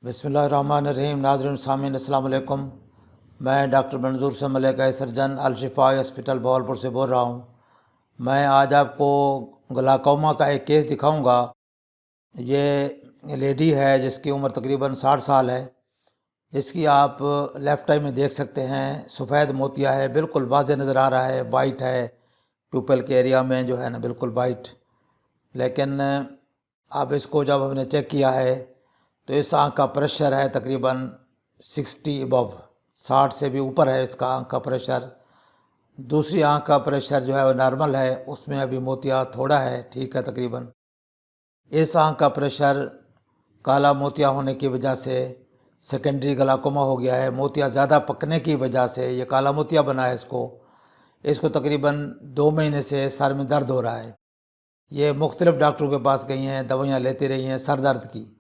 बिस्मिल्लाहिर्रहमानिर्रहीम। नाज़रीन सामीन अस्सलाम वालेकुम। मैं डॉक्टर मंजूर से मलिक सर्जन अल-शिफा हॉस्पिटल बहावलपुर से बोल रहा हूँ। मैं आज आपको ग्लाकोमा का एक केस दिखाऊंगा। ये लेडी है जिसकी उम्र तकरीबन 60 साल है। इसकी आप लेफ़्ट आई में देख सकते हैं सफ़ेद मोतिया है, बिल्कुल वाज़े नज़र आ रहा है, वाइट है, प्यूपल के एरिया में जो है ना बिल्कुल वाइट। लेकिन अब इसको जब हमने चेक किया है तो इस आँख का प्रेशर है तकरीबन 60 अबव, 60 से भी ऊपर है इसका आँख का प्रेशर। दूसरी आँख का प्रेशर जो है वो नॉर्मल है, उसमें अभी मोतिया थोड़ा है, ठीक है तकरीबन। इस आँख का प्रेशर काला मोतिया होने की वजह से सेकेंडरी ग्लाकोमा हो गया है। मोतिया ज़्यादा पकने की वजह से ये काला मोतिया बना है। इसको तकरीबन 2 महीने से सर में दर्द हो रहा है। ये मुख्तलिफ़ डॉक्टरों के पास गई हैं, दवाइयाँ लेती रही हैं सर दर्द की,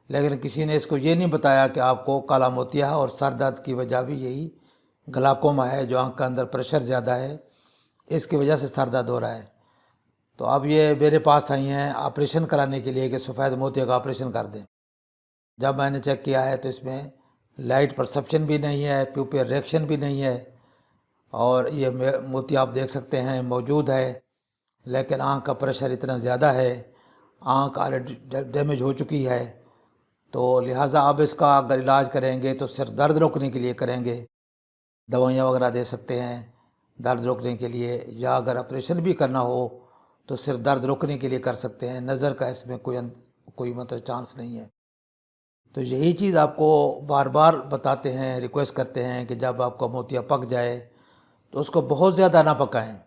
लेकिन किसी ने इसको ये नहीं बताया कि आपको काला मोतिया है और सर दर्द की वजह भी यही ग्लाकोमा है, जो आँख के अंदर प्रेशर ज़्यादा है, इसकी वजह से सर दर्द हो रहा है। तो अब ये मेरे पास आई हैं ऑपरेशन कराने के लिए कि सफ़ेद मोतिया का ऑपरेशन कर दें। जब मैंने चेक किया है तो इसमें लाइट परसेप्शन भी नहीं है, प्यूपिल रिएक्शन भी नहीं है, और ये मोतिया आप देख सकते हैं मौजूद है, लेकिन आँख का प्रेशर इतना ज़्यादा है, आँख ऑलरेडी डैमेज हो चुकी है। तो लिहाजा अब इसका अगर इलाज करेंगे तो सिर दर्द रोकने के लिए करेंगे, दवाइयाँ वगैरह दे सकते हैं दर्द रोकने के लिए, या अगर ऑपरेशन भी करना हो तो सिर दर्द रोकने के लिए कर सकते हैं। नज़र का इसमें कोई मतलब चांस नहीं है। तो यही चीज़ आपको बार बार बताते हैं, रिक्वेस्ट करते हैं कि जब आपका मोतिया पक जाए तो उसको बहुत ज़्यादा ना पकाएं,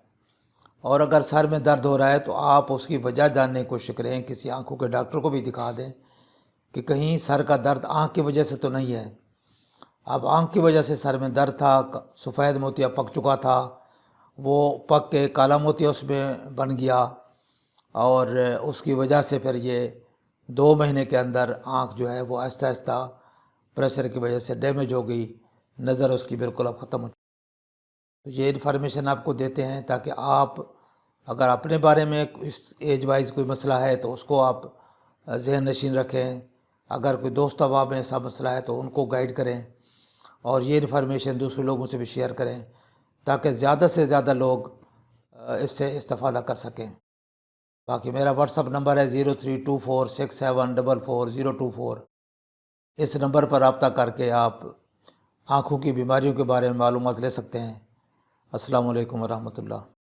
और अगर सर में दर्द हो रहा है तो आप उसकी वजह जानने की कोशिश करें, किसी आंखों के डॉक्टर को भी दिखा दें कि कहीं सर का दर्द आँख की वजह से तो नहीं है। अब आँख की वजह से सर में दर्द था, सफ़ेद मोतिया पक चुका था, वो पक के काला मोतिया उसमें बन गया, और उसकी वजह से फिर ये 2 महीने के अंदर आँख जो है वो आहिस्ता आहिस्ता प्रेशर की वजह से डैमेज हो गई, नज़र उसकी बिल्कुल अब ख़त्म हो। तो ये इन्फॉर्मेशन आपको देते हैं ताकि आप अगर अपने बारे में इस एज वाइज कोई मसला है तो उसको आप जहन नशीन रखें, अगर कोई दोस्त अहबाब में ऐसा मसला है तो उनको गाइड करें, और ये इन्फॉर्मेशन दूसरे लोगों से भी शेयर करें ताकि ज़्यादा से ज़्यादा लोग इससे इस्तेफ़ादा कर सकें। बाकी मेरा व्हाट्सअप नंबर है 032467444024। इस नंबर पर रब्ता करके आप आँखों की बीमारियों के बारे में मालूमात ले सकते हैं। अस्सलामु अलैकुम वरहमतुल्लाह।